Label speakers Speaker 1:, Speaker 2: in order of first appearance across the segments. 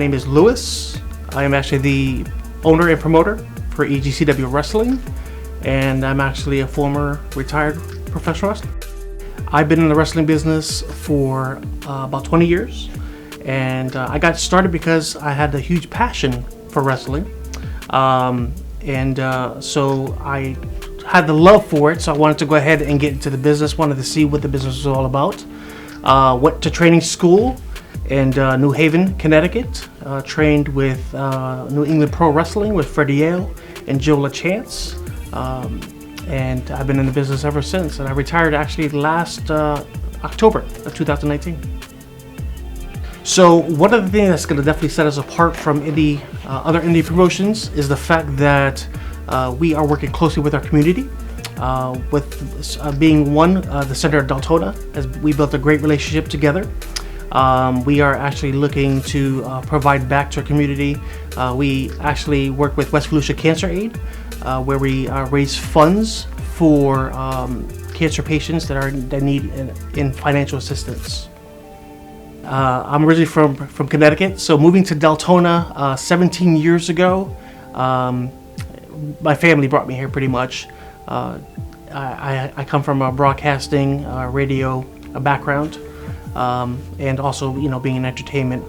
Speaker 1: name is Louis. I am actually the owner and promoter for EGCW Wrestling, and I'm actually a former retired professional wrestler. I've been in the wrestling business for about 20 years, and I got started because I had a huge passion for wrestling, so I had the love for it, so I wanted to go ahead and get into the business, wanted to see what the business was all about. Went to training school in New Haven, Connecticut, trained with New England Pro Wrestling with Freddie Yale and Joe LaChance, and I've been in the business ever since, and I retired actually last October of 2019. So one of the things that's going to definitely set us apart from other indie promotions is the fact that we are working closely with our community, with being the center of Deltona, as we built a great relationship together. We are actually looking to provide back to our community. We actually work with West Volusia Cancer Aid, where we raise funds for cancer patients that need in financial assistance. I'm originally from Connecticut, so moving to Deltona 17 years ago, my family brought me here pretty much. I come from a broadcasting, radio background, and also, being in entertainment.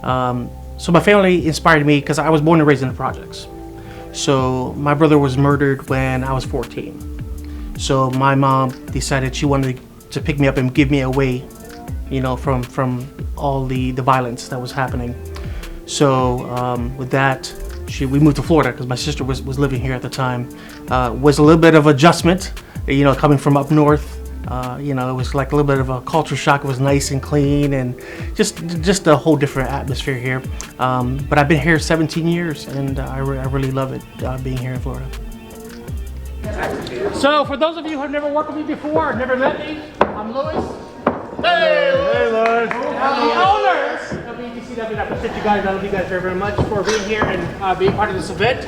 Speaker 1: So my family inspired me because I was born and raised in the projects. So my brother was murdered when I was 14. So my mom decided she wanted to pick me up and give me away, from all the violence that was happening. So with that, we moved to Florida because my sister was living here at the time. Was a little bit of adjustment, coming from up north. It was like a little bit of a culture shock. It was nice and clean and just a whole different atmosphere here. But I've been here 17 years and I really love it, being here in Florida. So for those of you who have never worked with me before or never met me, I'm Louis. Hey Louis! I'm the owners of EGCW. I appreciate you guys. I love you guys very, very much for being here and being part of this event.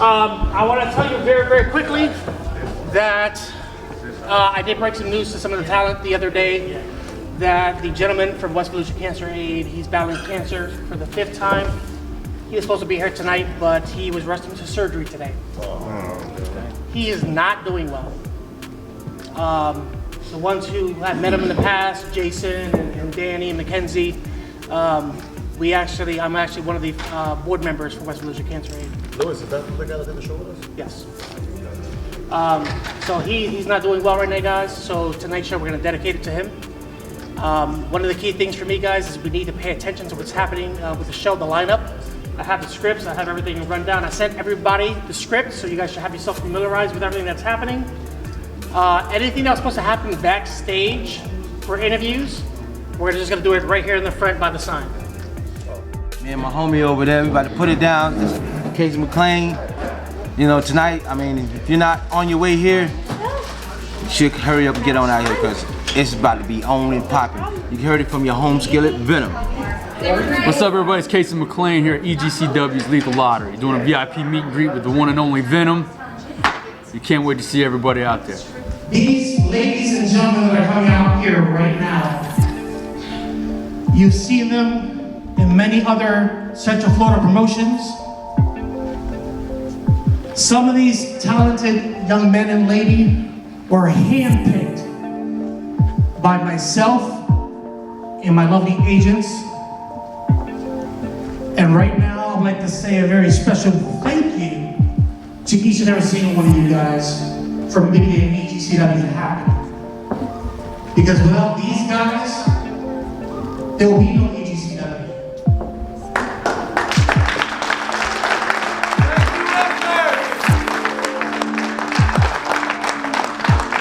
Speaker 1: I want to tell you very, very quickly that I did break some news to some of the talent the other day that the gentleman from West Volusia Cancer Aid, he's battling cancer for the 5th time. He was supposed to be here tonight, but he was rushed into surgery today. He is not doing well. The ones who had met him in the past, Jason and Danny and Mackenzie, I'm actually one of the board members for West Volusia Cancer Aid.
Speaker 2: Louis, is that the guy that did the show with us?
Speaker 1: Yes. So he's not doing well right now, guys. So tonight's show, we're going to dedicate it to him. One of the key things for me, guys, is we need to pay attention to what's happening with the show, the lineup. I have the scripts, I have everything run down. I sent everybody the script, so you guys should have yourself familiarized with everything that's happening. Anything that was supposed to happen backstage for interviews, we're just going to do it right here in the front by the sign.
Speaker 3: Me and my homie over there, we about to put it down. This is Casey McLean. Tonight, if you're not on your way here, you should hurry up and get on out here because it's about to be on and popping. You heard it from your home skillet, Venom.
Speaker 4: What's up, everybody? It's Casey McLean here at EGCW's Lethal Lottery, doing a VIP meet and greet with the one and only Venom. You can't wait to see everybody out there.
Speaker 1: These ladies and gentlemen that are coming out here right now, you've seen them in many other Central Florida promotions. Some of these talented young men and lady were handpicked by myself and my lovely agents. And right now, I'd like to say a very special thank you to each and every single one of you guys for making EGCW happen. Because without these guys, there will be no EGCW.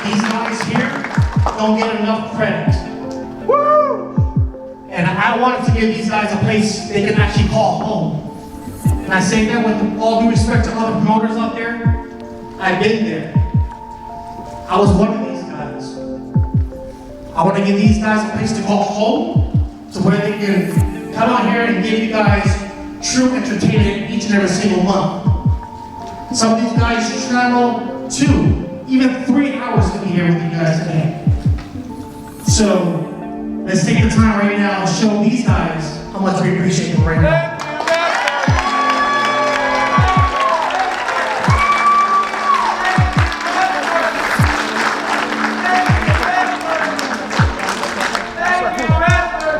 Speaker 1: These guys here don't get enough credit. Woo! And I wanted to give these guys a place they can actually call home. And I say that with all due respect to other promoters out there. I've been there. I was one of these guys. I want to give these guys a place to call home, to where they can come out here and give you guys true entertainment each and every single month. Some of these guys travel 2, even 3 hours to be here with you guys today. So let's take the time right now to show these guys how much we appreciate him right now.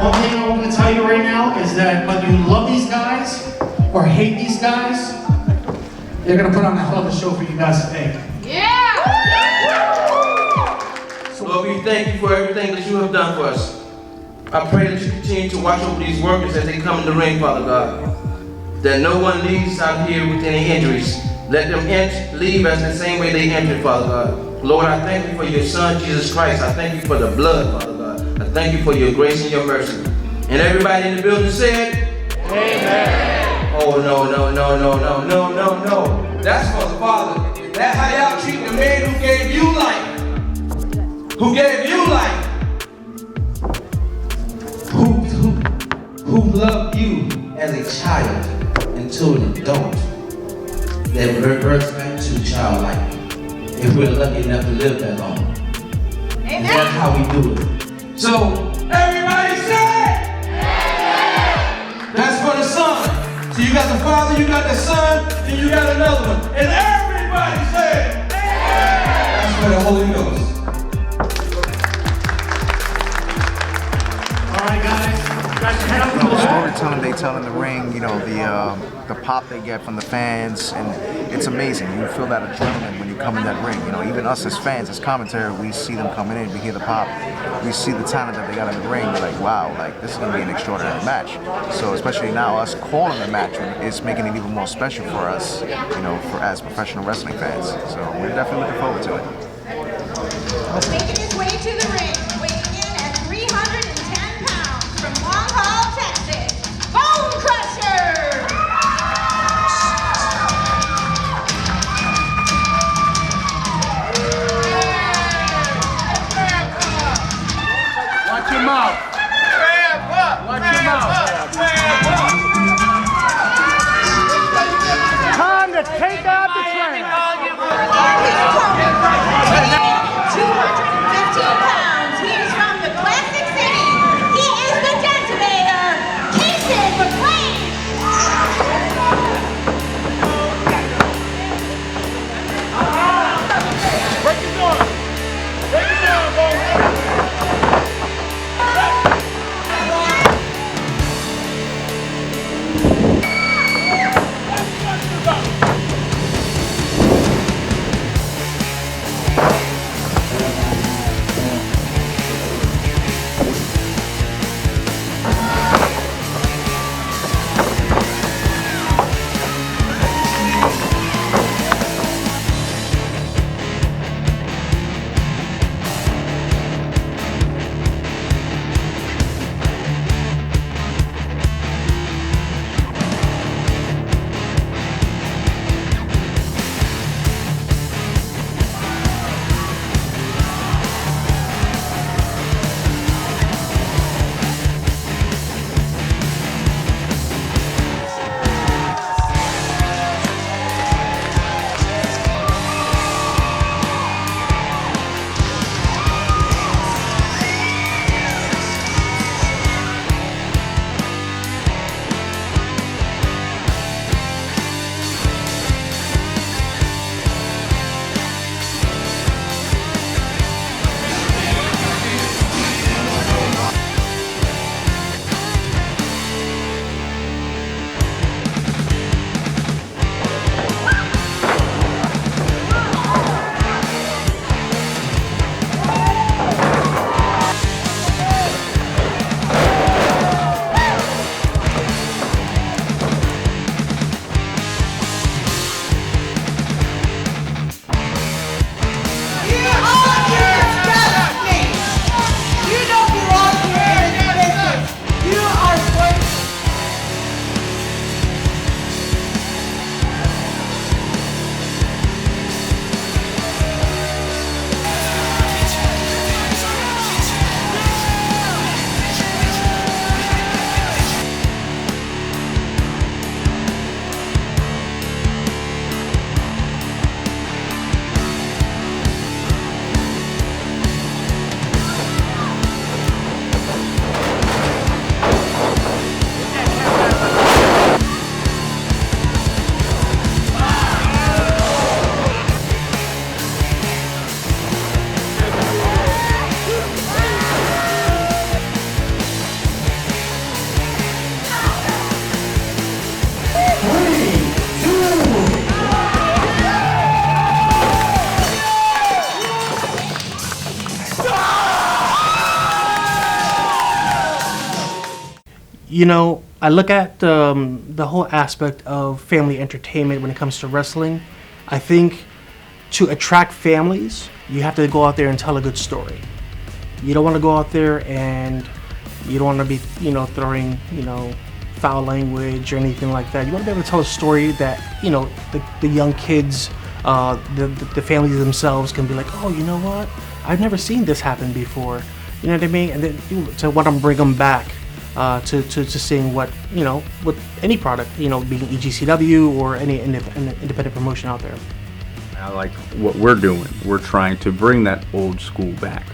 Speaker 1: One thing I'm going to tell you right now is that whether you love these guys or hate these guys, they're going to put on a hell of a show for you guys today.
Speaker 3: Lord, we thank you for everything that you have done for us. I pray that you continue to watch over these workers as they come in the ring, Father God. That no one leaves out here with any injuries. Let them leave as the same way they entered, Father God. Lord, I thank you for your Son, Jesus Christ. I thank you for the blood, Father God. I thank you for your grace and your mercy. And everybody in the building said, Amen. Oh, no, no, no, no, no, no, no, no. That's for the Father. That's how y'all treat the man who gave you life. Who gave you life. Who loved you as a child until an adult. That reverts back to childlike. If we're lucky enough to live that long. Amen. That's how we do it. So, everybody say, Amen. That's for the Son. So you got the Father, you got the Son, and you got another one. And everybody say, Amen. That's for the Holy Ghost.
Speaker 1: All right, guys.
Speaker 5: The storytelling they tell in the ring, you know, the pop they get from the fans, and it's amazing. You feel that adrenaline when you come in that ring. You know, even us as fans, as commentary, we see them coming in, we hear the pop, we see the talent that they got in the ring. We're like, wow, like this is gonna be an extraordinary match. So especially now, us calling the match, it's making it even more special for us, you know, as professional wrestling fans. So we're definitely looking forward to it.
Speaker 6: Making his way to the ring, weighing in at 310 pounds from Long Hall, Texas, Bone Crusher!
Speaker 4: Watch your mouth. Watch your mouth.
Speaker 1: Time to take out the train.
Speaker 6: 215 pounds
Speaker 1: I look at the whole aspect of family entertainment when it comes to wrestling. I think to attract families, you have to go out there and tell a good story. You don't want to go out there and you don't want to be, throwing, foul language or anything like that. You want to be able to tell a story that, the young kids, the families themselves can be like, oh, you know what? I've never seen this happen before. You know what I mean? And then to want to bring them back to seeing what, with any product, being EGCW or any independent promotion out there.
Speaker 7: I like what we're doing. We're trying to bring that old school back.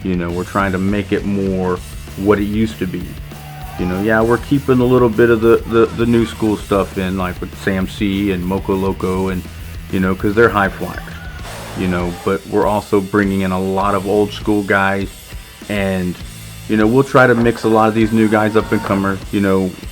Speaker 7: We're trying to make it more what it used to be. Yeah, we're keeping a little bit of the new school stuff in, like with Sam C and Moco Loco, and because they're high flyers. But we're also bringing in a lot of old school guys, and we'll try to mix a lot of these new guys up and comers.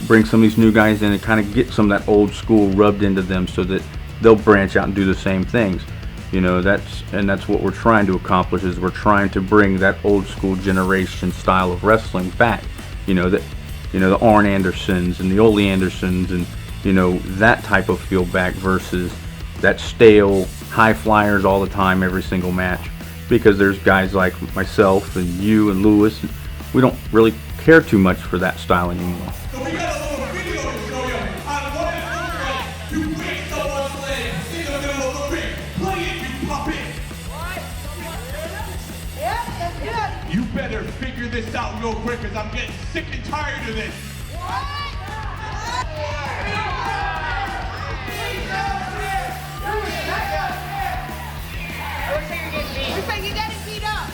Speaker 7: Bring some of these new guys in and kind of get some of that old school rubbed into them, so that they'll branch out and do the same things. That's what we're trying to accomplish, is we're trying to bring that old school generation style of wrestling back. The Arn Andersons and the Ole Andersons, and that type of feel back, versus that stale high flyers all the time, every single match. Because there's guys like myself and you and Lewis, and we don't really care too much for that style anymore.
Speaker 8: So we got a little video to show you on what it looks like. You break someone's leg in the middle of the ring. Play it, you puppet.
Speaker 6: Yep, that's good.
Speaker 8: You better figure this out real quick, because I'm getting sick and tired of this.
Speaker 6: Looks like you got it beat up.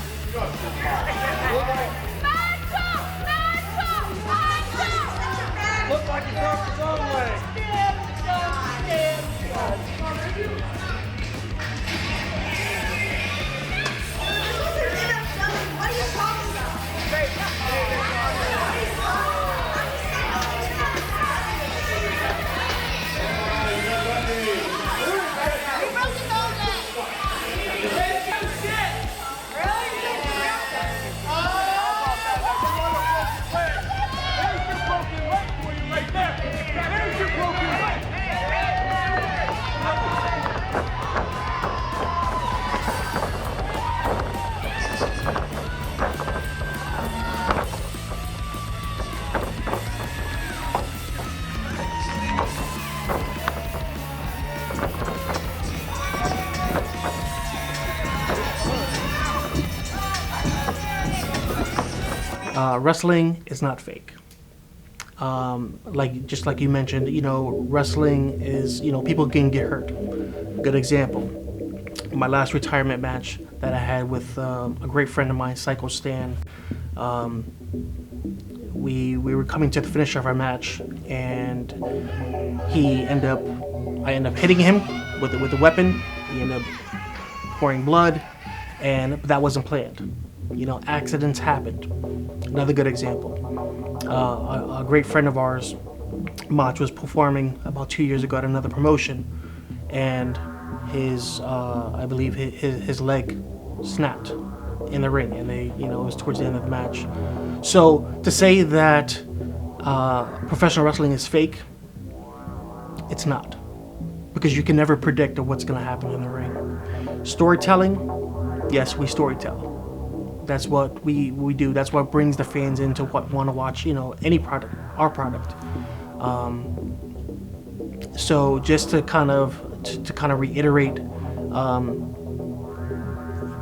Speaker 2: Looks like he broke his own leg.
Speaker 6: What are you talking about?
Speaker 1: Wrestling is not fake. Just like you mentioned, wrestling is, people can get hurt. Good example, my last retirement match that I had with a great friend of mine, Psycho Stan. We were coming to the finish of our match, and I ended up hitting him with the weapon. He ended up pouring blood, but that wasn't planned. Accidents happened. Another good example. A great friend of ours, Mach, was performing about 2 years ago at another promotion, and I believe his leg snapped in the ring, and it was towards the end of the match. So to say that professional wrestling is fake, it's not, because you can never predict what's going to happen in the ring. Storytelling, yes, we storytell. That's what we do. That's what brings the fans into what want to watch, any product, our product. So just to kind of reiterate,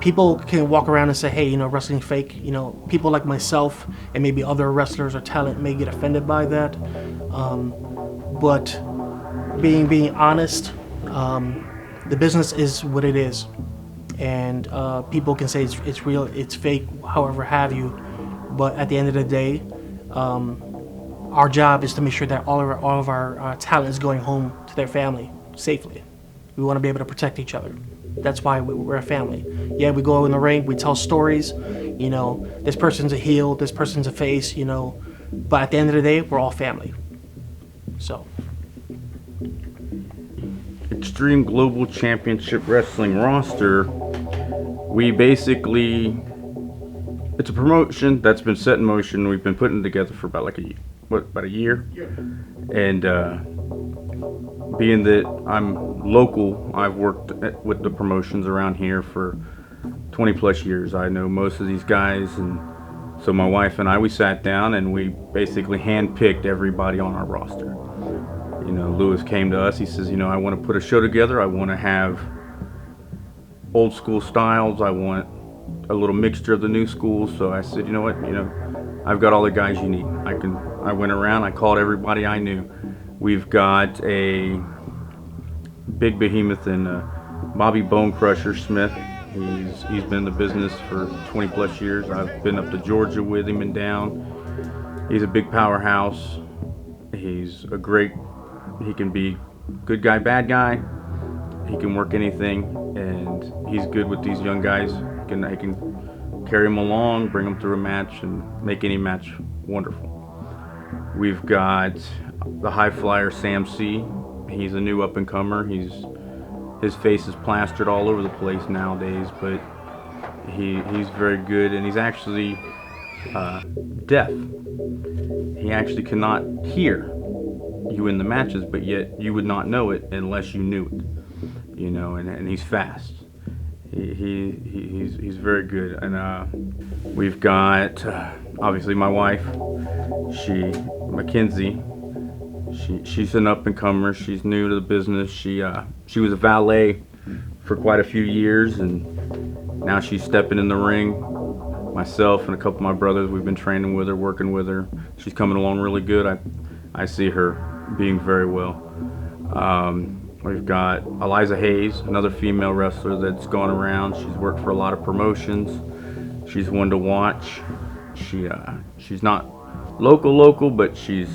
Speaker 1: people can walk around and say, hey, wrestling fake. People like myself and maybe other wrestlers or talent may get offended by that. But being honest, the business is what it is. And people can say it's real, it's fake, however have you. But at the end of the day, our job is to make sure that all of our talent is going home to their family safely. We want to be able to protect each other. That's why we're a family. Yeah, we go in the ring, we tell stories. This person's a heel, this person's a face. But at the end of the day, we're all family. So.
Speaker 7: Extreme Global Championship Wrestling roster, it's a promotion that's been set in motion. We've been putting it together for about about a year. And being that I'm local, I've worked with the promotions around here for 20 plus years. I know most of these guys, and so my wife and I, we sat down and we basically handpicked everybody on our roster. You know, Lewis came to us, he says, you know, I want to put a show together, I want to have old school styles, I want a little mixture of the new school. So I said, you know what, you know, I've got all the guys you need. I went around, I called everybody I knew. We've got a big behemoth in Bobby Bone Crusher Smith. He's been in the business for 20 plus years. I've been up to Georgia with him and down. He's a big powerhouse. He's a great, he can be good guy, bad guy. He can work anything, and he's good with these young guys. He can carry them along, bring them through a match, and make any match wonderful. We've got the high flyer Sam C. He's a new up-and-comer. His face is plastered all over the place nowadays, but he's very good, and he's actually deaf. He actually cannot hear you in the matches, but yet you would not know it unless you knew it. You know, and he's fast. He's very good. And we've got obviously my wife, Mackenzie. She's an up-and-comer. She's new to the business. She was a valet for quite a few years, and now she's stepping in the ring. Myself and a couple of my brothers, we've been training with her, working with her. She's coming along really good. I see her being very well. We've got Eliza Hayes, another female wrestler that's gone around. She's worked for a lot of promotions. She's one to watch. She's not local, but she's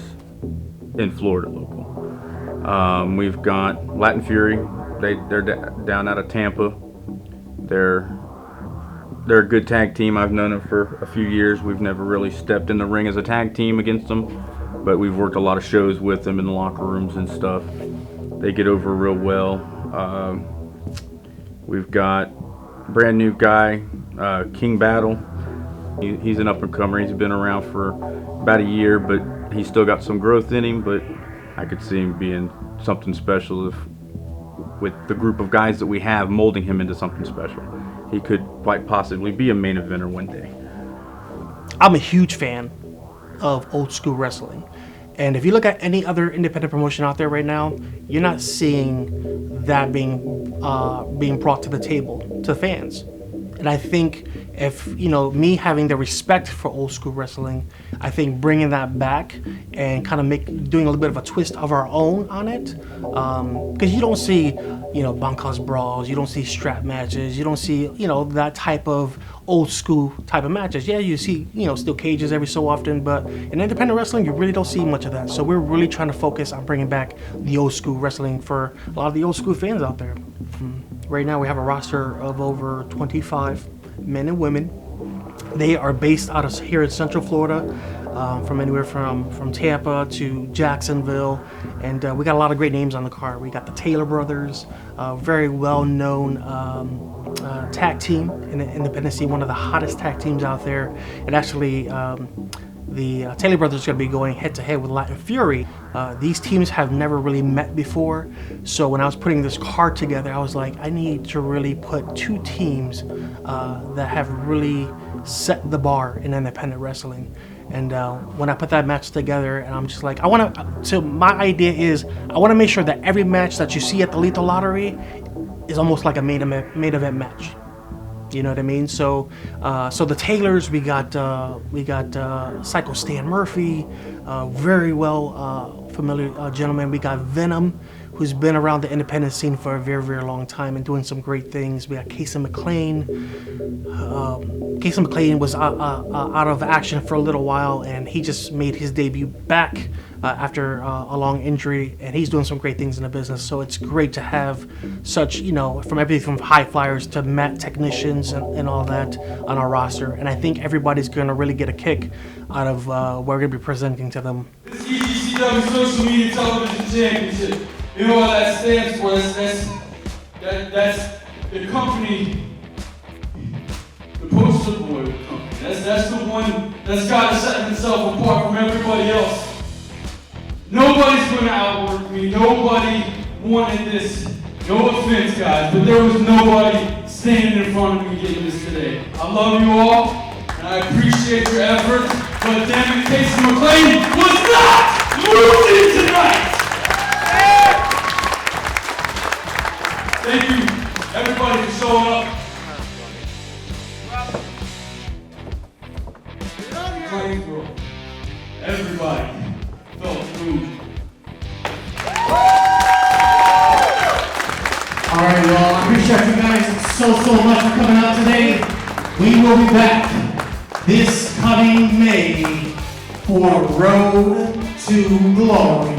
Speaker 7: in Florida local. We've got Latin Fury. They're down out of Tampa. They're a good tag team. I've known them for a few years. We've never really stepped in the ring as a tag team against them, but we've worked a lot of shows with them in the locker rooms and stuff. They get over real well. We've got a brand new guy, King Battle. He's an up-and-comer. He's been around for about a year, but he's still got some growth in him, but I could see him being something special with the group of guys that we have, molding him into something special. He could quite possibly be a main eventer one day.
Speaker 1: I'm a huge fan of old school wrestling. And if you look at any other independent promotion out there right now, you're not seeing that being brought to the table to fans. And I think if, you know, me having the respect for old school wrestling, I think bringing that back and kind of doing a little bit of a twist of our own on it, because you don't see, you know, bunkhouse brawls, you don't see strap matches, you don't see, you know, that type of old school type of matches. Yeah, you see, you know, steel cages every so often, but in independent wrestling, you really don't see much of that. So we're really trying to focus on bringing back the old school wrestling for a lot of the old school fans out there. Right now, we have a roster of over 25 men and women. They are based out of here in Central Florida, from anywhere from Tampa to Jacksonville, and we got a lot of great names on the card. We got the Taylor brothers, very well-known tag team in the independent scene, one of the hottest tag teams out there. And actually, the Taylor brothers are going to be going head-to-head with Latin Fury. These teams have never really met before, so when I was putting this card together, I was like, I need to really put two teams that have really set the bar in independent wrestling. And when I put that match together, and I'm just like, so my idea is, I want to make sure that every match that you see at the Lethal Lottery is almost like a main event match. You know what I mean? So, so the Taylors, we got Psycho Stan Murphy, very well familiar gentleman. We got Venom, who's been around the independent scene for a very, very long time and doing some great things. We got Casey McLean. Casey McLean was out of action for a little while, and he just made his debut back after a long injury, and he's doing some great things in the business. So it's great to have such, you know, from everything from high flyers to mat technicians and all that on our roster. And I think everybody's going to really get a kick out of what we're going to be presenting to them.
Speaker 8: This EGCW Social Media Television Championship. You know what that stands for? That's the company, the poster boy company. That's the one that's got to set himself apart from everybody else Nobody's gonna outwork me. Nobody wanted this. No offense, guys, but there was nobody standing in front of me getting this today. I love you all, and I appreciate your efforts, but damn it, Casey McClain was not losing tonight! Thank you, everybody, for showing up. Plainsboro, everybody felt through.
Speaker 9: All right, well, I appreciate you guys so much for coming out today. We will be back this coming May for Road to Glory.